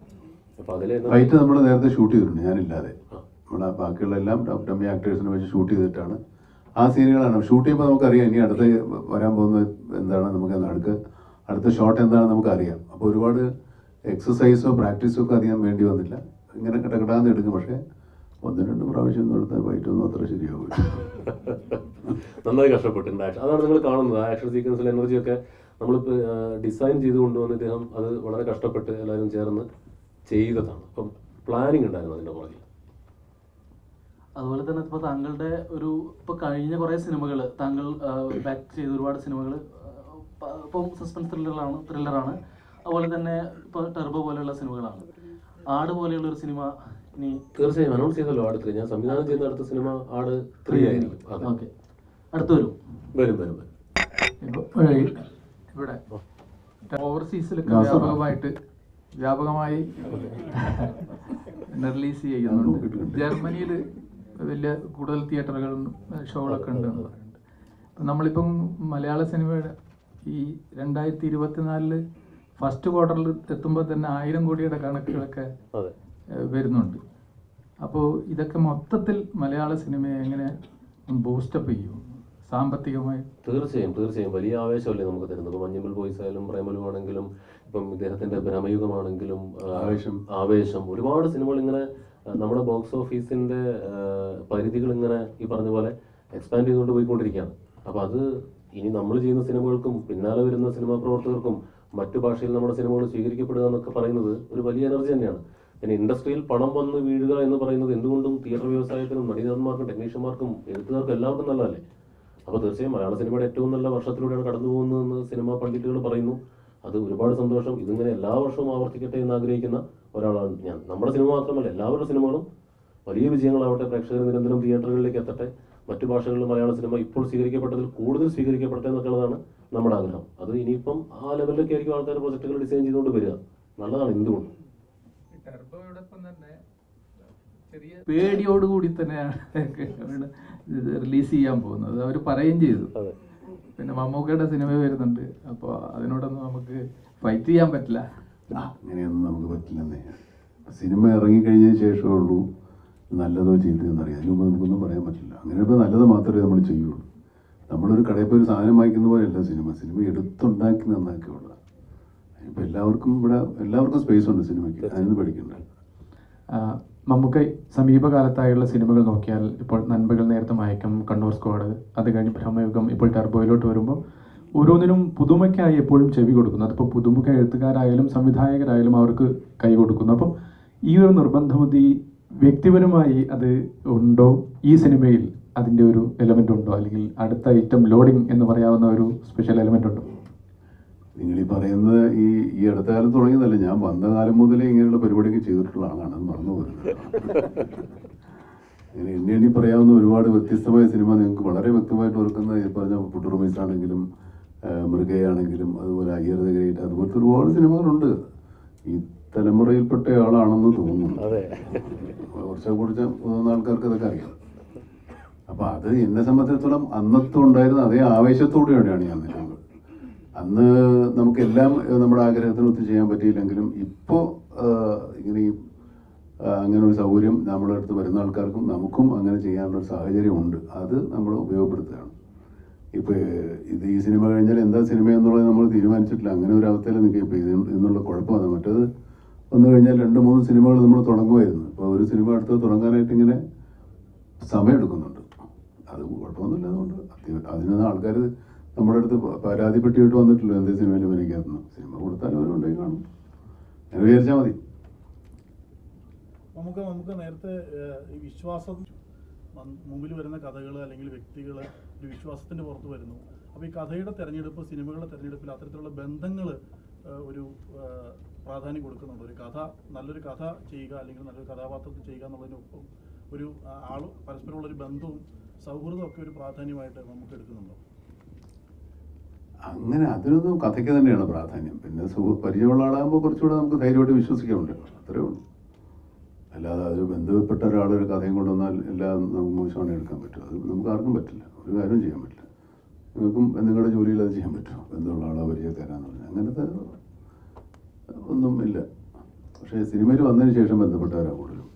അപ്പോൾ അതിലെ ഫൈറ്റ് നമ്മൾ നേരത്തെ ഷൂട്ട് ചെയ്തിട്ടുണ്ട്, ഞാനില്ലാതെ. നമ്മൾ ബാക്കിയുള്ള എല്ലാം ഡമ്മി ആക്ടേഴ്സിനെ വെച്ച് ഷൂട്ട് ചെയ്തിട്ടാണ്. ആ സീനുകളാണ് ഷൂട്ട് ചെയ്യുമ്പോൾ നമുക്കറിയാം ഇനി അടുത്ത് വരാൻ പോകുന്നത് എന്താണ്, നമുക്ക് അടുത്ത ഷോട്ട് എന്താണെന്ന് നമുക്കറിയാം. അപ്പോൾ ഒരുപാട് എക്സസൈസോ പ്രാക്ടീസോ ഒക്കെ അധികം വേണ്ടി വന്നില്ല. ഇങ്ങനെ കിടകിടാന്ന് എടുക്കും. പക്ഷേ 1-2 പ്രാവശ്യം എടുത്ത ഫൈറ്റൊന്നും അത്ര ശരിയാവില്ല. നന്നായി കഷ്ടപ്പെട്ടിട്ടുണ്ട്. അതാണ് നിങ്ങൾ കാണുന്നത്. ആ ആക്ഷൻ സീക്വൻസിൽ എനർജിയൊക്കെ നമ്മളിപ്പോൾ ഡിസൈൻ ചെയ്ത് കൊണ്ടുവന്ന് ഇദ്ദേഹം അത് വളരെ കഷ്ടപ്പെട്ട് എല്ലാവരും ചേർന്ന് ചെയ്തതാണ്. അപ്പം പ്ലാനിങ് ഉണ്ടായിരുന്നു അതിൻ്റെ പുറകിൽ. അതുപോലെ തന്നെ ഇപ്പോൾ താങ്കളുടെ ഇപ്പോൾ കഴിഞ്ഞ കുറേ സിനിമകൾ താങ്കൾ ബാക്ക് ചെയ്ത ഒരുപാട് സിനിമകൾ ഇപ്പം സസ്പെൻസ് ത്രില്ലറാണ്. അതുപോലെ തന്നെ ഇപ്പോൾ ടെർബോ പോലെയുള്ള സിനിമകളാണ്. ആട് പോലെയുള്ള ഒരു സിനിമ ഇനി തീർച്ചയായും അനൗൺസ് ചെയ്തല്ലോ. ആട് 3 ഞാൻ സംവിധാനം ചെയ്ത അടുത്ത സിനിമ ആട് 3 ആയിരിക്കും. ഓക്കെ, അടുത്ത് വരും. ഇവിടെ ഓവർസീസിലൊക്കെ വ്യാപകമായി റിലീസ് ചെയ്യുന്നുണ്ട്. ജർമ്മനിയിൽ വലിയ കൂടുതൽ തിയേറ്ററുകളും ഷോകളൊക്കെ ഉണ്ടെന്ന് പറയുന്നുണ്ട്. അപ്പം നമ്മളിപ്പം മലയാള സിനിമയുടെ ഈ 2024 ഫസ്റ്റ് ക്വാർട്ടറിൽ എത്തുമ്പോൾ തന്നെ 1000 കോടിയുടെ കണക്കുകളൊക്കെ വരുന്നുണ്ട്. അപ്പോൾ ഇതൊക്കെ മൊത്തത്തിൽ മലയാള സിനിമയെ എങ്ങനെ ബൂസ്റ്റപ്പ് ചെയ്യും സാമ്പത്തികമായി? തീർച്ചയായും വലിയ ആവേശമല്ലേ നമുക്ക് തരുന്നത്. ഇപ്പോൾ മഞ്ഞുമൽ ബോയ്സ് ആയാലും പ്രേമലു ആണെങ്കിലും ഇപ്പം ഇദ്ദേഹത്തിൻ്റെ ഭ്രമയുഗമാണെങ്കിലും ആവേശം ഒരുപാട് സിനിമകൾ ഇങ്ങനെ നമ്മുടെ ബോക്സ് ഓഫീസിൻ്റെ പരിധികൾ ഇങ്ങനെ ഈ പറഞ്ഞ പോലെ എക്സ്പാൻഡ് ചെയ്തുകൊണ്ട് പോയിക്കൊണ്ടിരിക്കുകയാണ്. അപ്പോൾ അത് ഇനി നമ്മൾ ചെയ്യുന്ന സിനിമകൾക്കും പിന്നാലെ വരുന്ന സിനിമാ പ്രവർത്തകർക്കും മറ്റു ഭാഷയിൽ നമ്മുടെ സിനിമകൾ സ്വീകരിക്കപ്പെടുക എന്നൊക്കെ പറയുന്നത് ഒരു വലിയ എനർജി തന്നെയാണ്. പിന്നെ ഇൻഡസ്ട്രിയിൽ പണം വന്ന് വീഴുക എന്ന് പറയുന്നത് എന്തുകൊണ്ടും തിയേറ്റർ വ്യവസായത്തിനും നടീനടന്മാർക്കും ടെക്നീഷ്യന്മാർക്കും എഴുത്തുകാർക്കും എല്ലാവർക്കും നല്ലതല്ലേ. അപ്പോൾ തീർച്ചയായും മലയാള സിനിമയുടെ ഏറ്റവും നല്ല വർഷത്തിലൂടെയാണ് കടന്നു പോകുന്നതെന്ന് സിനിമാ പണ്ഡിറ്റുകൾ പറയുന്നു. അത് ഒരുപാട് സന്തോഷം. ഇതിങ്ങനെ എല്ലാ വർഷവും ആവർത്തിക്കട്ടെ എന്ന് ആഗ്രഹിക്കുന്ന ഒരാളാണ് ഞാൻ. നമ്മുടെ സിനിമ മാത്രമല്ല, എല്ലാവരുടെ സിനിമകളും വലിയ വിജയങ്ങളാവട്ടെ, പ്രേക്ഷകർ നിരന്തരം തിയേറ്ററുകളിലേക്ക് എത്തട്ടെ, മറ്റു ഭാഷകളിൽ മലയാള സിനിമ ഇപ്പോൾ സ്വീകരിക്കപ്പെട്ടതിൽ കൂടുതൽ സ്വീകരിക്കപ്പെടട്ടെ എന്നൊക്കെയുള്ളതാണ് നമ്മുടെ ആഗ്രഹം. അത് ഇനിയിപ്പം ആ ലെവലിലൊക്കെ ആയിരിക്കും ആൾക്കാർ പ്രൊജക്ടുകൾ ഡിസൈൻ ചെയ്തുകൊണ്ട് വരിക. നല്ലതാണ്. എന്തുകൊണ്ട് പേടിയോടുകൂടി തന്നെയാണ് റിലീസ് ചെയ്യാൻ പോകുന്നത്. അവർ പറയുകയും ചെയ്തു. പിന്നെ മമ്മൂക്കയുടെ സിനിമ വരുന്നുണ്ട്. അപ്പോൾ അതിനോടൊന്നും നമുക്ക് ഫൈറ്റ് ചെയ്യാൻ പറ്റില്ല. അങ്ങനെയൊന്നും നമുക്ക് പറ്റില്ലെന്നേ. സിനിമ ഇറങ്ങിക്കഴിഞ്ഞതിന് ശേഷമേ ഉള്ളൂ നല്ലതോ ചെയ്തതെന്നറിയാം. അതിന് മുമ്പ് നമുക്കൊന്നും പറയാൻ പറ്റില്ല. അങ്ങനെ ഇപ്പോൾ നല്ലത് മാത്രമേ നമ്മൾ ചെയ്യുള്ളൂ. നമ്മളൊരു കടയിൽ പോയി ഒരു സാധനം വാങ്ങിക്കുന്ന പോലെയല്ല സിനിമ എടുത്തുണ്ടാക്കി നന്നാക്കിയുള്ള. ഇപ്പോൾ എല്ലാവർക്കും സ്പേസ് ഉണ്ട് സിനിമയ്ക്ക്. അതിന് പഠിക്കണ്ട. മമ്മൂക്ക സമീപകാലത്തായുള്ള സിനിമകൾ നോക്കിയാൽ ഇപ്പോൾ നൻപകൽ നേരത്തെ മയക്കം, കണ്ണൂർ സ്ക്വാഡ്, അത് കഴിഞ്ഞ് ഭ്രമയുഗം, ഇപ്പോൾ ടർബോയിലോട്ട് വരുമ്പോൾ ഓരോന്നിനും പുതുമയ്ക്കായി എപ്പോഴും ചെവി കൊടുക്കുന്നു. അതിപ്പോൾ പുതുമുഖ എഴുത്തുകാരായാലും സംവിധായകരായാലും അവർക്ക് കൈ കൊടുക്കുന്നു. അപ്പം ഈ ഒരു നിർബന്ധമതി വ്യക്തിപരമായി അത് ഉണ്ടോ? ഈ സിനിമയിൽ അതിൻ്റെ ഒരു എലമെൻ്റ് ഉണ്ടോ? അല്ലെങ്കിൽ അടുത്ത ഐറ്റം ലോഡിങ് എന്ന് പറയാവുന്ന ഒരു സ്പെഷ്യൽ എലമെൻ്റ് ഉണ്ടോ? നിങ്ങളീ പറയുന്നത് ഈ അടുത്ത കാലം തുടങ്ങിയതല്ല. ഞാൻ വന്ന കാലം മുതലേ ഇങ്ങനെയുള്ള പരിപാടിയൊക്കെ ചെയ്തിട്ടുള്ള ആളാണ്. അത് മറന്നു പോകുന്നത്. അങ്ങനെ എണ്ണി പറയാവുന്ന ഒരുപാട് വ്യത്യസ്തമായ സിനിമ നിങ്ങൾക്ക് വളരെ വ്യക്തമായിട്ട് ഓർക്കുന്ന ഈ പറഞ്ഞ പുട്ടുറുമീസ് ആണെങ്കിലും മൃഗയാണെങ്കിലും അതുപോലെ അയ്യർ ദ ഗ്രേറ്റ്, അതുപോലത്തെ ഒരുപാട് സിനിമകളുണ്ട്. ഈ തലമുറയിൽപ്പെട്ട ആളാണെന്ന് തോന്നുന്നു. കുറച്ച് ആൾക്കാർക്ക് ഇതൊക്കെ അറിയാം. അപ്പം അത് എന്നെ സംബന്ധിച്ചിടത്തോളം അന്നത്തെ ഉണ്ടായിരുന്ന അതേ ആവേശത്തോടെയാണ് ഞാൻ നിൽക്കുന്നത്. അന്ന് നമുക്കെല്ലാം നമ്മുടെ ആഗ്രഹത്തിന് ഒത്തു ചെയ്യാൻ പറ്റിയില്ലെങ്കിലും ഇപ്പോൾ ഇങ്ങനെ അങ്ങനെ ഒരു സൗകര്യം നമ്മുടെ അടുത്ത് വരുന്ന ആൾക്കാർക്കും നമുക്കും അങ്ങനെ ചെയ്യാനുള്ളൊരു സാഹചര്യം ഉണ്ട്. അത് നമ്മൾ ഉപയോഗപ്പെടുത്തുകയാണ്. ഇപ്പോൾ ഈ സിനിമ കഴിഞ്ഞാൽ എന്താ സിനിമ എന്നുള്ളത് നമ്മൾ തീരുമാനിച്ചിട്ടില്ല. അങ്ങനെ ഒരു അവസ്ഥയിൽ നിൽക്കുക. ഇപ്പോൾ എന്നുള്ള കുഴപ്പമാണ്. മറ്റേത് വന്നു കഴിഞ്ഞാൽ 2-3 സിനിമകൾ നമ്മൾ തുടങ്ങുമായിരുന്നു. ഇപ്പോൾ ഒരു സിനിമ അടുത്ത് തുടങ്ങാനായിട്ട് ഇങ്ങനെ സമയമെടുക്കുന്നുണ്ട്. അത് കുഴപ്പമൊന്നുമില്ല. അതുകൊണ്ട് അതിന് ആൾക്കാർ നമ്മുടെ അടുത്ത് പരാതിപ്പെട്ടിട്ട് വന്നിട്ടില്ല. എന്തേ സിനിമയിൽ വിനിക്കാത്തുന്നു. സിനിമ കൊടുത്താലും അവരുണ്ടെങ്കിൽ കാണും. അങ്ങനെ വിചാരിച്ചാൽ മതി. നമുക്ക് നേരത്തെ ഈ വിശ്വാസം മുമ്പിൽ വരുന്ന കഥകൾ അല്ലെങ്കിൽ വ്യക്തികൾ ഒരു വിശ്വാസത്തിൻ്റെ പുറത്ത് വരുന്നു. അപ്പോൾ ഈ കഥയുടെ തിരഞ്ഞെടുപ്പ്, സിനിമകളുടെ തിരഞ്ഞെടുപ്പിൽ അത്തരത്തിലുള്ള ബന്ധങ്ങൾ ഒരു പ്രാധാന്യം കൊടുക്കുന്നുണ്ട്. ഒരു കഥ, നല്ലൊരു കഥ ചെയ്യുക അല്ലെങ്കിൽ നല്ലൊരു കഥാപാത്രത്തെ ചെയ്യുക എന്നുള്ളതിനൊപ്പം ഒരു പരസ്പരമുള്ളൊരു ബന്ധവും സൗഹൃദവും ഒക്കെ ഒരു പ്രാധാന്യമായിട്ട് നമുക്ക് എടുക്കുന്നുണ്ടോ? അങ്ങനെ അതിനൊന്നും കഥയ്ക്ക് തന്നെയാണ് പ്രാധാന്യം. പിന്നെ പരിചയമുള്ള ആളാകുമ്പോൾ കുറച്ചുകൂടെ നമുക്ക് ധൈര്യമായിട്ട് വിശ്വസിക്കാനുണ്ട്. അത്രേ ഉള്ളൂ. അല്ലാതെ അത് ബന്ധപ്പെട്ട ഒരാളൊരു കഥയും കൊണ്ടുവന്നാൽ എല്ലാം നമുക്ക് മോശമാണ് എടുക്കാൻ പറ്റും. അത് നമുക്ക് ആർക്കും പറ്റില്ല, ഒരു കാര്യം ചെയ്യാൻ പറ്റില്ല. നിങ്ങൾക്കും നിങ്ങളുടെ ജോലിയിൽ അത് ചെയ്യാൻ പറ്റുമോ? ബന്ധമുള്ള ആളെ പരിചയക്കാരാന്ന് പറഞ്ഞാൽ അങ്ങനത്തെ ഒന്നും ഇല്ല. പക്ഷേ സിനിമയിൽ വന്നതിന് ശേഷം ബന്ധപ്പെട്ടവരാണ് കൂടുതലും.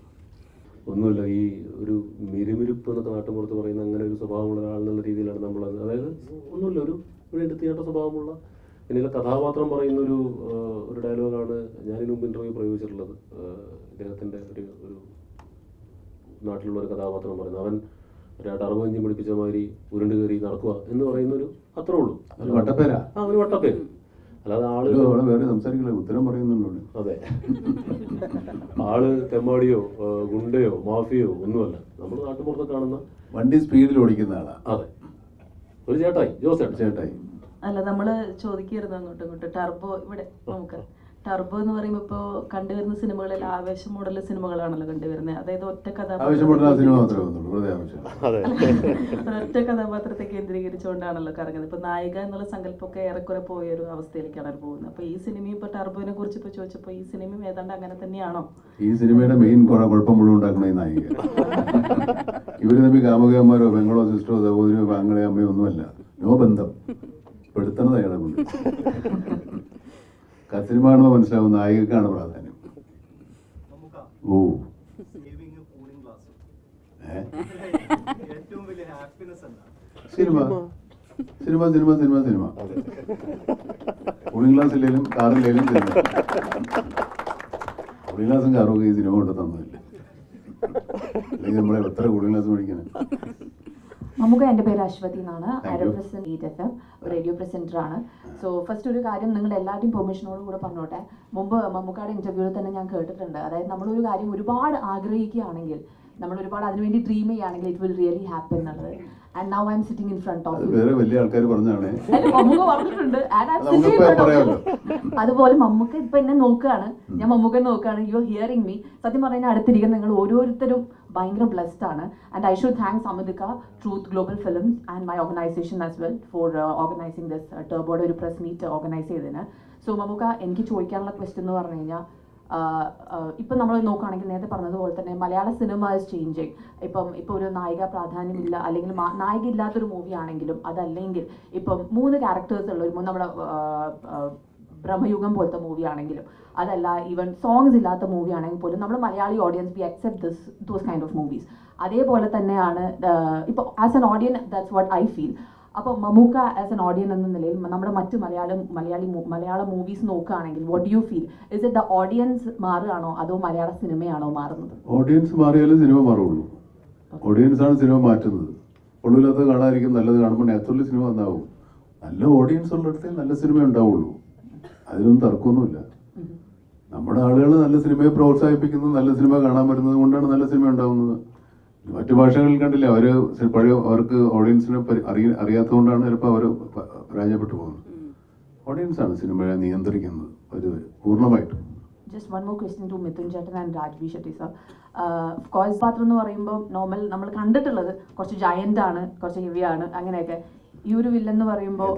ഒന്നുമില്ല, ഈ ഒരു മിരുമിരുപ്പ് എന്നൊക്കെ നാട്ടുമ്പുറത്ത് പറയുന്ന അങ്ങനെ ഒരു സ്വഭാവമുള്ള ഒരാളെന്നുള്ള രീതിയിലാണ് നമ്മളത്. അതായത് ഒന്നുമില്ല, ഒരു എടുത്തിയാട്ട സ്വഭാവമുള്ള എന്നിലെ കഥാപാത്രം പറയുന്ന ഒരു ഡയലോഗാണ് ഞാനിതിനു മുമ്പ് ഇൻ്റർവ്യൂ പ്രയോഗിച്ചിട്ടുള്ളത്. ഇദ്ദേഹത്തിൻ്റെ ഒരു നാട്ടിലുള്ള ഒരു കഥാപാത്രം പറയുന്നത്, അവൻ ഒരു ടർബോ എഞ്ചിൻ പിടിപ്പിച്ച മാതിരി ഉരുണ്ട് കയറി നടക്കുക എന്ന് പറയുന്നൊരു അത്രേ ഉള്ളൂ. വട്ടപ്പേരാ? ആ, ഒരു വട്ടപ്പേര്. അല്ലാതെ ആള് വേറെ സംസാരിക്കില്ല, ഉത്തരം പറയുന്നുണ്ടോ? അതെ, ആള് തെമ്മാടിയോ ഗുണ്ടയോ മാഫിയോ ഒന്നുമല്ല. നമ്മൾ നാട്ടുപുറത്ത് കാണുന്ന വണ്ടി സ്പീഡിൽ ഓടിക്കുന്ന ആളാ. അതെ, ഒരു ചേട്ടായി, ജോസ് ചേട്ടായി. അല്ല, നമ്മള് ചോദിക്കരുത് അങ്ങോട്ടും ഇങ്ങോട്ടും. ടർബോ ഇവിടെ നമുക്ക് ടർബോ എന്ന് പറയുമ്പോൾ ഇപ്പോൾ കണ്ടുവരുന്ന സിനിമകളിൽ ആവേശം മോഡൽ സിനിമകളാണല്ലോ കണ്ടുവരുന്നത്. അതായത് ഒറ്റ ഒറ്റ കഥാപാത്രത്തെ കേന്ദ്രീകരിച്ചുകൊണ്ടാണല്ലോ കറങ്ങുന്നത്. ഇപ്പൊ നായിക എന്നുള്ള സങ്കല്പമൊക്കെ ഏറെക്കുറെ പോയൊരു അവസ്ഥയിലേക്കാണ് പോകുന്നത്. അപ്പൊ ഈ സിനിമയും ഇപ്പൊ ടർബോനെ കുറിച്ച് ഇപ്പൊ ചോദിച്ചപ്പോ ഈ സിനിമയും ഏതാണ്ട് അങ്ങനെ തന്നെയാണോ? ഈ സിനിമയുടെ മെയിൻ കുഴപ്പം മുഴുവൻ ഉണ്ടാക്കുന്ന ഈ നായിക. ഇവര് തമ്മിൽ കാമുകന്മാരോ പെങ്ങളോ സിസ്റ്ററോ സഹോദരിയോ ആങ്ങളെയോ അമ്മയോ ഒന്നുമല്ല, നോ ബന്ധം. പെടുത്തണത് അയാളെ കൊണ്ട്. സിനിമ കാണുമ്പോൾ മനസ്സിലാവും നായികക്കാണ് പ്രാധാന്യം. ഓ cinema cinema cinema cinema cinema cooling glass ഇല്ലെങ്കിലും കാറില്ലെങ്കിലും സിനിമ. കൂളിംഗ് ഗ്ലാസും കാറും ഒക്കെ ഈ സിനിമ കൊണ്ട് തന്നില്ല, അല്ലെങ്കിൽ നമ്മളെ എത്ര കൂളിംഗ് ഗ്ലാസ് മേടിക്കാനാണ്. നമുക്ക് എൻ്റെ പേര് അശ്വതി എന്നാണ്. I represent eat FM, radio പ്രസൻറ്ററാണ്. സോ ഫസ്റ്റ് ഒരു കാര്യം നിങ്ങളുടെ എല്ലാവരുടെയും പെർമിഷനോട് കൂടെ പറഞ്ഞോട്ടെ. മുമ്പ് മമ്മൂക്കയുടെ ഇൻ്റർവ്യൂവിൽ തന്നെ ഞാൻ കേട്ടിട്ടുണ്ട്, അതായത് നമ്മളൊരു കാര്യം ഒരുപാട് ആഗ്രഹിക്കുകയാണെങ്കിൽ, നമ്മൾ ഒരുപാട് അതിനുവേണ്ടി ഡ്രീം ചെയ്യുകയാണെങ്കിൽ ഇറ്റ് വിൽ റിയലി ഹാപ്പൻ എന്നുള്ളത്. And now I am sitting in front of you. വേറെ വലിയ ആൾക്കാർ പറഞ്ഞാണ്, മമ്മൂക്ക പറഞ്ഞിട്ടുണ്ട്. അതുപോലെ മമ്മൂക്ക ഇപ്പൊ എന്നെ നോക്കുകയാണ്, ഞാൻ മമ്മൂക്കനെ നോക്കുകയാണ്. You are hearing me. സത്യം പറഞ്ഞാൽ അടുത്തിരിക്കുന്ന നിങ്ങൾ ഓരോരുത്തരും ഭയങ്കര ബ്ലെസ്ഡ് ആണ്. And I should thank Samadika, truth global films and my organisation as well for organising this ടർബോയുടെ ഒരു പ്രസ് മീറ്റ് ഓർഗനൈസ് ചെയ്തതിന്. സോ മമ്മൂക്ക, എനിക്ക് ചോദിക്കാനുള്ള ക്വസ്റ്റ്യൻ എന്ന് പറഞ്ഞു കഴിഞ്ഞാൽ, ഇപ്പം നമ്മൾ നോക്കുകയാണെങ്കിൽ നേരത്തെ പറഞ്ഞതുപോലെ തന്നെ മലയാള സിനിമ ഇസ് ചേഞ്ചിങ്. ഇപ്പം ഒരു നായിക പ്രാധാന്യമില്ല, അല്ലെങ്കിൽ നായിക ഇല്ലാത്തൊരു മൂവി ആണെങ്കിലും, അതല്ലെങ്കിൽ ഇപ്പം 3 ക്യാരക്ടേഴ്സ് ഉള്ള ഒരു നമ്മുടെ ബ്രഹ്മയുഗം പോലത്തെ മൂവി ആണെങ്കിലും, അതല്ല ഈവൻ സോങ്സ് ഇല്ലാത്ത മൂവി ആണെങ്കിൽ പോലും നമ്മൾ Malayali audience V accept those kind of movies. അതേപോലെ തന്നെയാണ് ഇപ്പോൾ as an ഓഡിയൻ that's what I feel. അപ്പോൾ മമ്മൂക്ക ആസ് എൻ ഓഡിയൻ എന്ന നിലയിൽ നമ്മുടെ മറ്റ് മലയാള മൂവീസ് നോക്കുകയാണെങ്കിൽ what do you feel? Is it the audience മാറുകയാണോ അതോ മലയാള സിനിമയാണോ മാറുന്നത്? ഓഡിയൻസ് മാറിയാലും സിനിമ മാറുള്ളൂ. ഓഡിയൻസ് ആണ് സിനിമ മാറ്റുന്നത്. കൊള്ളില്ലാത്തത് കാണാതിരിക്കും, നല്ലത് കാണുമ്പോൾ നാച്ചുറലി സിനിമ നന്നാവും. നല്ല ഓഡിയൻസ് ഉള്ളിടത്തേ നല്ല സിനിമ ഉണ്ടാവുള്ളൂ, അതിനൊന്നും തർക്കമൊന്നുമില്ല. നമ്മുടെ ആളുകൾ നല്ല സിനിമയെ പ്രോത്സാഹിപ്പിക്കുന്നത്, നല്ല സിനിമ കാണാൻ വരുന്നത് കൊണ്ടാണ് നല്ല സിനിമ ഉണ്ടാവുന്നത്. മറ്റു ഭാഷകളിൽ കണ്ടില്ല, അവർക്ക് ഓഡിയൻസിനെ അറിയാത്തതുകൊണ്ടാണ് ചിലപ്പോൾ അവർ പരാജയപ്പെട്ടു പോകുന്നത്. ഓഡിയൻസ് ആണ് സിനിമയെ നിയന്ത്രിക്കുന്നത് പൂർണ്ണമായിട്ടും. Just one more question to Mithun Chetan and Rajvi Shetty sir. Of course, പാത്രം എന്ന് പറയുമ്പോൾ നോർമൽ നമ്മൾ കണ്ടിട്ടുള്ളത് കുറച്ച് ജയന്റ് ആണ്, കുറച്ച് ഹെവി ആണ്, അങ്ങനെയൊക്കെ. ഈ ഒരു വില്ലൻ എന്ന് പറയുമ്പോൾ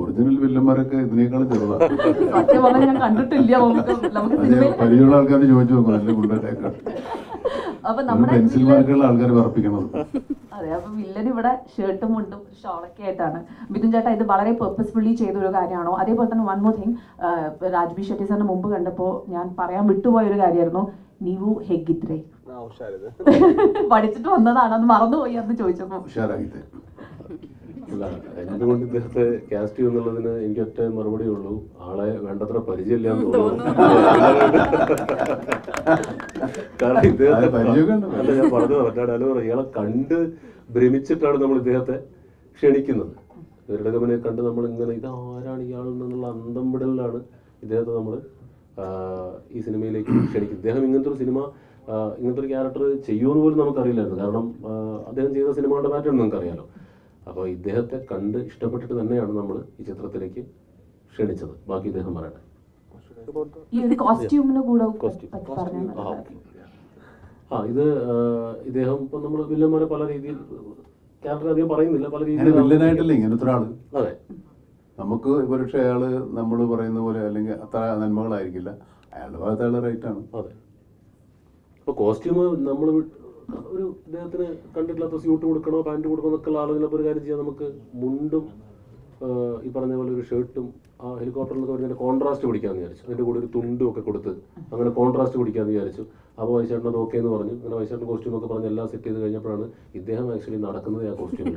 ഒറിജിനൽ വില്ലന്മാരൊക്കെ ഇതിനേക്കാളും ചെറുതാണ്. സത്യം പറഞ്ഞാൽ ഞാൻ കണ്ടിട്ടില്ല. പരിചയമുള്ള ആൾക്കാർ ചോദിച്ചു നോക്കും, നല്ല ഗുണ്ടേക്കാൾ. അപ്പൊ നമ്മുടെ ആൾക്കാർ പറപ്പിക്കുന്നത്. അതെ, അപ്പൊ വില്ലൻ ഇവിടെ ഷർട്ടും മുണ്ടും ഷോളൊക്കെ ആയിട്ടാണ്. മിഥുൻ ചേട്ടാ, ഇത് വളരെ പെർപ്പസ്ഫുള്ളി ചെയ്ത ഒരു കാര്യമാണോ? അതേപോലെ തന്നെ one more thing, Raj B Shetty സാറിന് മുമ്പ് കണ്ടപ്പോൾ ഞാൻ പറയാൻ വിട്ടുപോയ ഒരു കാര്യമായിരുന്നു, നീവു ഹെഗിത്രേ പഠിച്ചിട്ട് വന്നതാണോ? അത് മറന്നുപോയി അന്ന് ചോദിച്ചപ്പോ. അല്ല, എന്തുകൊണ്ട് ഇദ്ദേഹത്തെ കാസ്റ്റ് ചെയ്യുന്നുള്ളതിന് എനിക്ക് ഒറ്റ മറുപടി ഉള്ളൂ, ആളെ വേണ്ടത്ര പരിചയമില്ല എന്ന് തോന്നുന്നു. കാരണം ഇദ്ദേഹത്തെ അല്ല, ഞാൻ പറഞ്ഞത് മറ്റാടല്ലോ, ഇയാളെ കണ്ട് ഭ്രമിച്ചിട്ടാണ് നമ്മൾ ഇദ്ദേഹത്തെ ക്ഷണിക്കുന്നത്. ഗരുഡഗമനെ കണ്ട് നമ്മൾ ഇങ്ങനെ ഇതാരാണ് ഇയാൾ എന്നുള്ള അന്തം വിടലിലാണ് ഇദ്ദേഹത്തെ നമ്മൾ ഈ സിനിമയിലേക്ക് ക്ഷണിക്കുന്നത്. ഇദ്ദേഹം ഇങ്ങനത്തെ ഒരു സിനിമ, ഇങ്ങനത്തെ ഒരു ക്യാരക്ടർ ചെയ്യുമെന്ന് പോലും നമുക്കറിയില്ലായിരുന്നു. കാരണം അദ്ദേഹം ചെയ്ത സിനിമകളുടെ പാറ്റേൺ നമുക്കറിയാലോ. അപ്പോൾ ഇദ്ദേഹത്തെ കണ്ട് ഇഷ്ടപ്പെട്ടിട്ട് തന്നെയാണ് നമ്മൾ ഈ ചിത്രത്തിലേക്ക് ക്ഷണിച്ചത്. ബാക്കി ഇദ്ദേഹം പറയട്ടെ. ഇത് ഇദ്ദേഹം ഇപ്പം നമ്മൾ വില്ലന്മാരെ പല രീതിയിൽ ക്യാരക്ടർ അധികം പറയുന്നില്ല, പല രീതിയിൽ വില്ലനായിട്ടല്ലേ ഇങ്ങനത്തെ ഒരാള്. അതെ, നമുക്ക് പക്ഷേ അയാള് നമ്മൾ പറയുന്ന പോലെ അല്ലെങ്കിൽ അത്ര നന്മകളായിരിക്കില്ല, അയാളുടെ ഭാഗത്ത് അയാളുടെ റൈറ്റ് ആണ്. അതെ, അപ്പോൾ കോസ്റ്റ്യൂം നമ്മൾ ഒരു ഇദ്ദേഹത്തിന് കണ്ടിട്ടില്ലാത്ത സ്യൂട്ട് കൊടുക്കണോ പാൻറ്റ് കൊടുക്കണോ എന്നൊക്കെയുള്ള ആളുകളപ്പോൾ ഒരു കാര്യം ചെയ്യാം, നമുക്ക് മുണ്ടും ഈ പറഞ്ഞ പോലെ ഒരു ഷർട്ടും ആ ഹെലികോപ്റ്ററിലൊക്കെ വരുന്നതിൻ്റെ കോൺട്രാസ്റ്റ് പിടിക്കാമെന്ന് വിചാരിച്ചു. അതിൻ്റെ കൂടെ ഒരു തുണ്ടും ഒക്കെ കൊടുത്ത് അങ്ങനെ കോൺട്രാസ്റ്റ് പിടിക്കാമെന്ന് വിചാരിച്ചു. അപ്പോൾ വൈശേട്ടൻ അത് ഓക്കെ എന്ന് പറഞ്ഞു. അങ്ങനെ വൈശേട്ടൻ കോസ്റ്റ്യൂം ഒക്കെ പറഞ്ഞ് എല്ലാം സെറ്റ് ചെയ്ത് കഴിഞ്ഞപ്പോഴാണ് ഇദ്ദേഹം ആക്ച്വലി നടക്കുന്നത് ആ കോസ്റ്റ്യൂമിൽ.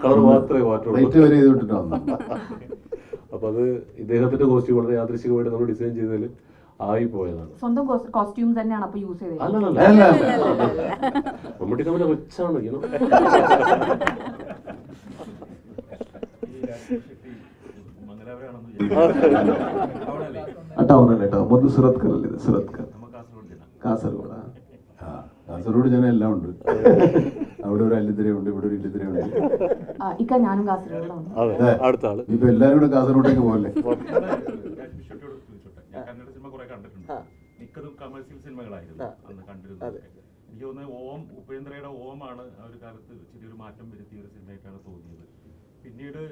കളർ മാത്രമേ മാറ്റുള്ളൂ. അപ്പോൾ അത് ഇദ്ദേഹത്തിൻ്റെ കോസ്റ്റ്യൂം വളരെ യാദൃശ്ചികമായിട്ട് നമ്മൾ ഡിസൈൻ ചെയ്തതിൽ ആയിപ്പോയതാണ്. സ്വന്തം കോസ്റ്റ്യൂം തന്നെയാണ് അപ്പോൾ യൂസ് ചെയ്തത്? അല്ല, മമ്മൂട്ടി കമ്പനി കൊച്ചാണ്. ಮೊದಲು ಸುರತ್ಕಲ್ ಸುರತ್ಕಲ್ കാസർഗോഡ് കാസർഗോഡ് ജനം എല്ലാം ഉണ്ട്. അവിടെ ഒരു അല്ലിത്തിരയുണ്ട്, ഇവിടെ ഒരു ഇല്ലിത്തിരയുണ്ട്. ഞാനും കാസർഗോഡാണ്. ഇപ്പൊ എല്ലാരും കൂടെ കാസർഗോഡേക്ക് പോലെ. ഞാൻ കന്നഡ സിനിമ കുറെ കണ്ടിട്ടുണ്ട്. മിക്കതും കമേഴ്സ്യൽ സിനിമകളായിരുന്നു അന്ന് കണ്ടിരുന്നത്. എനിക്ക് തോന്നുന്നത് ഉപേന്ദ്രയുടെ ഓമാണ് ആ ഒരു കാലത്ത് ചെറിയൊരു മാറ്റം വരുത്തിയ ഒരു സിനിമയായിട്ടാണ് തോന്നിയത്. പിന്നീട്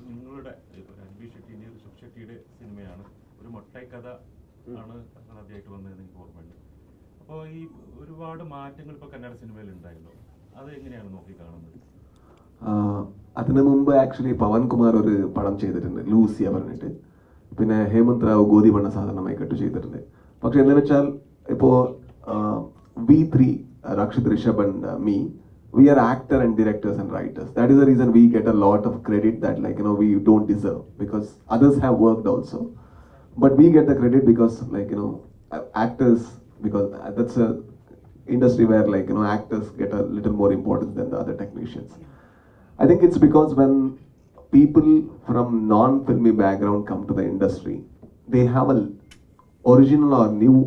നിങ്ങളുടെ രൺബീർ ഷെട്ടിന്റെ ഋഷഭ് ഷെട്ടിയുടെ സിനിമയാണ് ഒരു മൊട്ടായി കഥ ആണ് ആദ്യമായിട്ട് വന്നതെന്ന് എനിക്ക് ഓർമ്മയുണ്ട്. അപ്പോൾ ഈ ഒരുപാട് മാറ്റങ്ങൾ ഇപ്പോൾ കന്നഡ സിനിമയിൽ ഉണ്ടായിരുന്നു. അത് എങ്ങനെയാണ് നോക്കി കാണുന്നത്? അതിനു മുമ്പ് ആക്ച്വലി പവൻകുമാർ ഒരു പടം ചെയ്തിട്ടുണ്ട്, ലൂസിയ പറഞ്ഞിട്ട്. പിന്നെ ഹേമന്ത് റാവു ഗോധി ബണ്ണ സാധാരണമായി കെട്ടു ചെയ്തിട്ടുണ്ട്. പക്ഷെ എന്താ വെച്ചാൽ ഇപ്പോൾ V3, Rakshit, Rishabh and me, we are actor and directors and writers. That is the reason we get a lot of credit that we don't deserve, because others have worked also. But we get the credit because actors, because that's a industry where actors get a little more importance than the other technicians. I think it's because when people from non-filmy background come to the industry, they have a original or new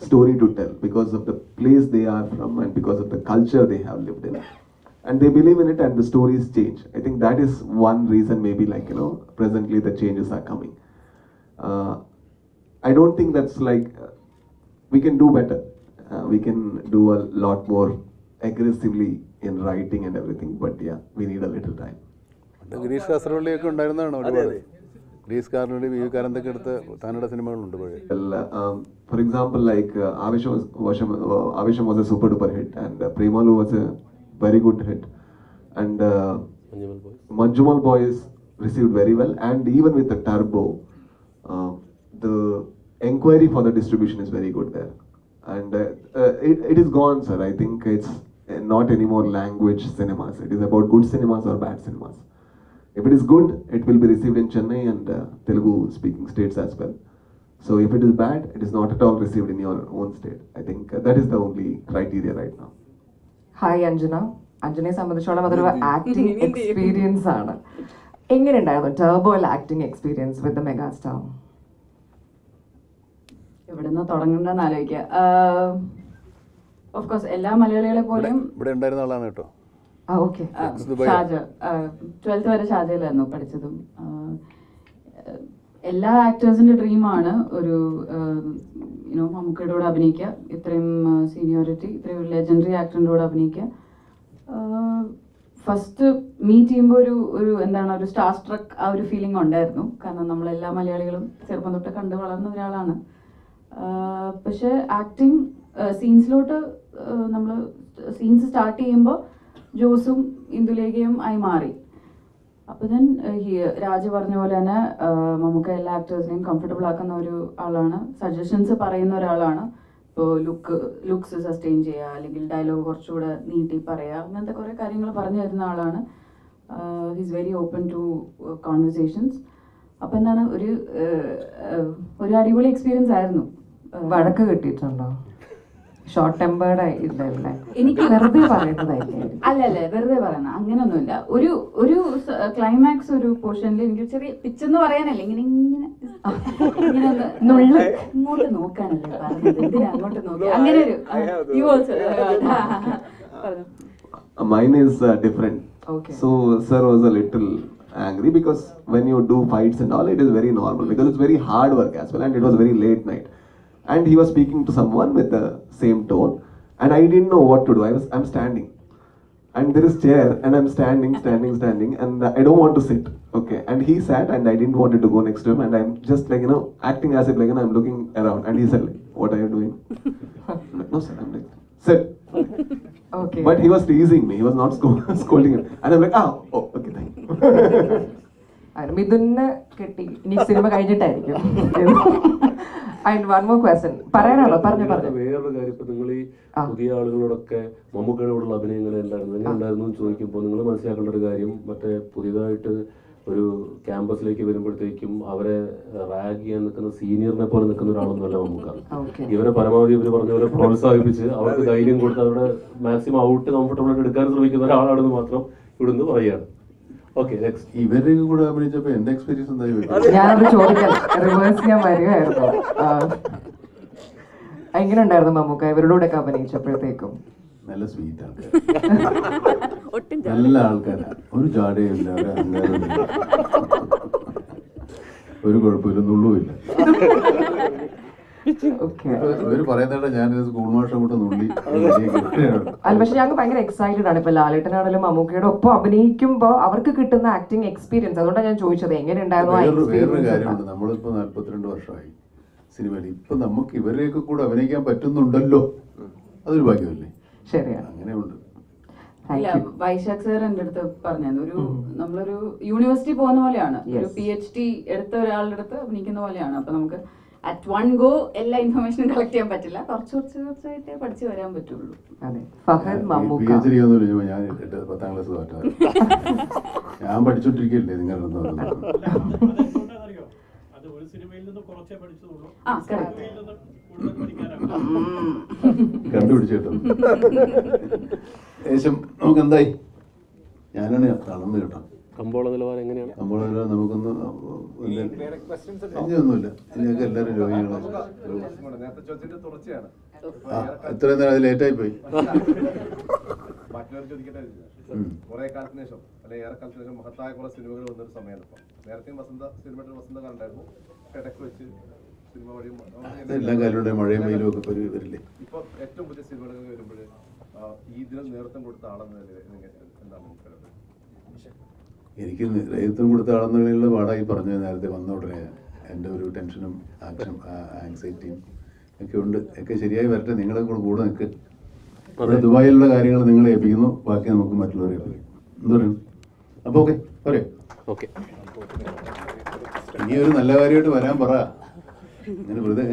story to tell because of the place they are from and because of the culture they have lived in, and they believe in it and the stories change. I think that is one reason maybe presently the changes are coming. I don't think that's we can do better. We can do a lot more aggressively in writing and everything, but yeah, we need a little time. Girish കാസർഗോഡിലേക്ക് ഉണ്ടായിരുന്നതാണ് ഒരുപാട്. Girish Kasaragod V കാരന്തൊക്കെ എടുത്ത Kannada സിനിമകളുണ്ട്. For example, Avesham was a super duper hit, and Premalu was a very good hit, and Manjumal Boys received very well, and even with the Turbo, the enquiry for the distribution is very good there, and it is gone, sir. I think it's not anymore language cinemas. It is about good cinemas or bad cinemas. If it is good, it will be received in Chennai and Telugu speaking states as well. So if it is bad, it is not at all received in your own state. I think that is the only criteria right now. Hi Anjana. Anjanaയെ സംബന്ധിച്ചോളം അതൊരു acting experience ആണ്. എങ്ങനെയുണ്ടായിരുന്നു ടർബോയിൽ acting experience with the mega star? എവിടെ നിന്ന് തുടങ്ങണ്ടെന്ന് ആലോചിക്കുക. Of course എല്ലാ മലയാളികളെ പോലെയും ഇവിടെ ഉണ്ടായിരുന്ന ആളാണ് കേട്ടോ. ഓക്കെ, ഷാജ 12th വരെ ഷാജയിലായിരുന്നു പഠിച്ചതും. എല്ലാ ആക്ടേഴ്സിന്റെ ഡ്രീമാണ് ഒരു മമ്മൂക്കയുടെ കൂടെ അഭിനയിക്കുക, ഇത്രയും സീനിയോറിറ്റി, ഇത്രയും ലെജൻഡറി ആക്ടറിൻ്റെ കൂടെ അഭിനയിക്കുക. ഫസ്റ്റ് മീറ്റ് ചെയ്യുമ്പോൾ ഒരു ഒരു സ്റ്റാർ സ്ട്രക്ക് ആ ഒരു ഫീലിംഗ് ഉണ്ടായിരുന്നു. കാരണം നമ്മളെല്ലാ മലയാളികളും ചെറുപ്പം തൊട്ട് കണ്ടു വളർന്ന ഒരാളാണ്. പക്ഷെ ആക്ടിങ് സീൻസിലോട്ട് നമ്മൾ സീൻസ് സ്റ്റാർട്ട് ചെയ്യുമ്പോൾ ജോസും ഇന്ദുലേഖയും ആയി മാറി. അപ്പോൾ ദെൻ രാജ പറഞ്ഞ പോലെ തന്നെ മമ്മൂക്ക എല്ലാ ആക്ടേഴ്സിനെയും കംഫർട്ടബിൾ ആക്കുന്ന ഒരു ആളാണ്, സജഷൻസ് പറയുന്ന ഒരാളാണ്. ഇപ്പോൾ ലുക്സ് സസ്റ്റെയിൻ ചെയ്യുക, അല്ലെങ്കിൽ ഡയലോഗ് കുറച്ചുകൂടെ നീട്ടി പറയുക, അങ്ങനത്തെ കുറേ കാര്യങ്ങൾ പറഞ്ഞു തരുന്ന ആളാണ്. He's very open to conversations. അപ്പം എന്താണ് ഒരു അടിപൊളി എക്സ്പീരിയൻസ് ആയിരുന്നു. വഴക്ക് കിട്ടിയിട്ടുണ്ടോ? ഷോർട്ട് ടെമ്പേർഡ് ആയില്ലേ? എനിക്ക് വെറുതെ പറയുന്നതായിരിക്കും. അല്ലല്ലേ, വെറുതെ പറയുന്ന അങ്ങനെയൊന്നുമില്ല. ഒരു ക്ലൈമാക്സ് ഒരു പോർഷനിൽ എനിക്ക് ചെറിയ പിച്ചെന്ന് പറയാനല്ല, ഇങ്ങനെ ഇങ്ങോട്ട് നോക്കാനല്ലേ പറഞ്ഞത്, എന്തിനാ അങ്ങോട്ട് നോക്കി അങ്ങനെ ഒരു Mine is different. Okay. So sir was a little angry because when you do fights and all, it is very normal because it's very hard work as well, and it was very late night. And he was speaking to someone with the same tone, and I didn't know what to do. I'm standing, and there is chair, and I'm standing, and I don't want to sit. Okay, and he sat, and I didn't want to go next to him, and I'm just acting as if I'm looking around, and he said, what are you doing? I'm like, no sir, I'm like, sir. Okay. But he was teasing me, he was not scolding him. And I'm like, oh, okay, thank you. മിഥുന് കിട്ടി ഇനി cinema കഴിഞ്ഞിട്ടായിരിക്കും. And one more question. പറയാനാണോ? പറഞ്ഞു. വേറൊരു കാര്യം, ഇപ്പൊ നിങ്ങൾ ഈ പുതിയ ആളുകളോടൊക്കെ മമ്മൂക്കയോടുള്ള അഭിനയങ്ങൾ എന്തായിരുന്നു, എങ്ങനെ ഉണ്ടായിരുന്നു എന്ന് ചോദിക്കുമ്പോൾ നിങ്ങൾ മനസ്സിലാക്കേണ്ട ഒരു കാര്യം, മറ്റേ പുതിയതായിട്ട് ഒരു ക്യാമ്പസിലേക്ക് വരുമ്പോഴത്തേക്കും അവരെ റാഗ് ചെയ്യാൻ നിൽക്കുന്ന സീനിയറിനെ പോലെ നിൽക്കുന്ന ഒരാളൊന്നുമല്ല മമ്മൂക്ക. ഇവരെ പരമാവധി ഇവർ പറഞ്ഞ പോലെ പ്രോത്സാഹിപ്പിച്ച് അവർക്ക് ധൈര്യം കൊടുത്ത് അവരുടെ മാക്സിമം ഔട്ട് കംഫർട്ടബിൾ ആയിട്ട് എടുക്കാൻ ശ്രമിക്കുന്ന ഒരാളാണെന്ന് മാത്രം ഇവിടുന്ന് പറയുകയാണ്. ഓക്കെ, ഇവരുടെ കൂടെ അഭിനയിച്ചപ്പോ എന്റെ എക്സ്പീരിയൻസ് എന്തായി? ഞാനത് ചോദിക്കാൻ റിവേഴ്സ് ഞാൻ വരികയായിരുന്നു. എങ്ങനെ ഉണ്ടായിരുന്നു മമ്മൂക്ക ഇവരുടെ ഒക്കെ അഭിനയിച്ചപ്പോഴത്തേക്കും? നല്ല സ്വീറ്റ് ആൾക്കാർ, നല്ല ആൾക്കാരാണ്. ഒരു ജാടയില്ല, ഒരു കുഴപ്പമില്ല, നുള്ളുമില്ല. ഇവര് പറയുന്നേട്ടാ ഞാൻ സ്കൂൾ മാഷം കൂടെ നുള്ളി. അല്ല, പക്ഷെ ഞങ്ങൾ ഭയങ്കര എക്സൈറ്റഡ് ആണ്. ഇപ്പൊ ലാലേട്ടനാണെങ്കിലും മമ്മൂക്കയുടെ ഒപ്പം അഭിനയിക്കുമ്പോ അവർക്ക് കിട്ടുന്ന ആക്ടിങ് എക്സ്പീരിയൻസ്, അതുകൊണ്ടാണ് ഞാൻ ചോദിച്ചത് എങ്ങനെ ഉണ്ടായിരുന്നു. വേറൊരു കാര്യമുണ്ട്, നമ്മളിപ്പോ 42 വർഷമായി സിനിമയിൽ. ഇപ്പൊ നമുക്ക് ഇവരെയൊക്കെ കൂടെ അഭിനയിക്കാൻ പറ്റുന്നുണ്ടല്ലോ, അതൊരു ഭാഗ്യമല്ലേ? ശരിയാണ്, അങ്ങനെയുണ്ട്. ഇല്ല, വൈശാഖ് സാർ എൻ്റെ അടുത്ത് പറഞ്ഞായിരുന്നു, ഒരു നമ്മളൊരു യൂണിവേഴ്സിറ്റി പോകുന്ന പോലെയാണ്, ഒരു PhD എടുത്ത ഒരാളുടെ അടുത്ത് അഭിനയിക്കുന്ന പോലെയാണ്. അപ്പൊ നമുക്ക് അറ്റ് വൺ ഗോ എല്ലാ ഇൻഫർമേഷനും കളക്ട് ചെയ്യാൻ പറ്റില്ല, കുറച്ചായിട്ടേ പഠിച്ചു വരാൻ പറ്റുള്ളൂ. PhD ഒന്നുമില്ല, ഞാൻ 10ാം ക്ലാസ് തോറ്റാ. ഞാൻ പഠിച്ചോണ്ടിരിക്കല്ലേ നിങ്ങളുടെ കണ്ടുപിടിച്ചേട്ടോ. ഏകദേശം നമുക്ക് എന്തായി? ഞാനാണ് തളർന്നു കേട്ടോ. കമ്പോള നിലവാരം എങ്ങനെയാണ്? കമ്പോള നിലവാരം നമുക്കൊന്നും ഒന്നുമില്ല. ഞങ്ങൾക്ക് എല്ലാവരും രോഗികളാണ്. എത്രയും നേരം അത് ലേറ്റായി പോയി. ബാക്കിയുള്ളവർ ചോദിക്കട്ടെ, കുറെ കാലത്തിന് ശേഷം അല്ലെങ്കിൽ ഏറെ കാലത്തിന് ശേഷം മഹത്തായ കുറെ സിനിമകൾ വന്നൊരു സമയമാണ് ഇപ്പം. നേരത്തെയും സിനിമയുടെ വസന്തകാലം ഉണ്ടായിരുന്നു, ഇടയ്ക്ക് വെച്ച് സിനിമ വഴിയും എല്ലാ കാലയുടെ മഴയും വെയിലും ഒക്കെ വരില്ലേ. ഇപ്പൊ ഏറ്റവും പുതിയ സിനിമകളൊക്കെ വരുമ്പോൾ ഈ ഇതിന് നേതൃത്വം കൊടുത്ത ആളെന്ന നിലയിൽ എന്താണ്? എനിക്ക് നേതൃത്വം കൊടുത്ത ആളെന്നുള്ള പാടായി പറഞ്ഞു. നേരത്തെ വന്ന ഉടനെ എൻ്റെ ഒരു ടെൻഷനും ആങ്സൈറ്റിയും ഒക്കെ ഉണ്ട്. ഒക്കെ ശരിയായി വരട്ടെ. നിങ്ങളെ കൂടെ നിൽക്ക്. ദുബായിലുള്ള കാര്യങ്ങൾ നിങ്ങളെ ഏൽപ്പിക്കുന്നു, ബാക്കി നമുക്ക് മറ്റുള്ളവരെ ഏൽപ്പിക്കും. എന്താ പറയുക? അപ്പോൾ ഓക്കെ പോരെ? ഓക്കെ, ഇനി ഒരു നല്ല കാര്യമായിട്ട് വരാൻ പറ. ഇങ്ങനെ വെറുതെ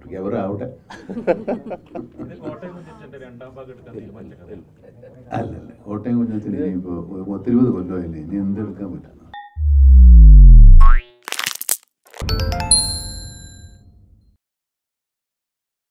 പ്രഖ്യാപനമാവട്ടെ. അല്ലല്ല, കോട്ടയം കുഞ്ഞത്തിന് ഇനിയിപ്പോൾ 20 കൊല്ലമായില്ലേ, ഇനി എന്തെടുക്കാൻ പറ്റും?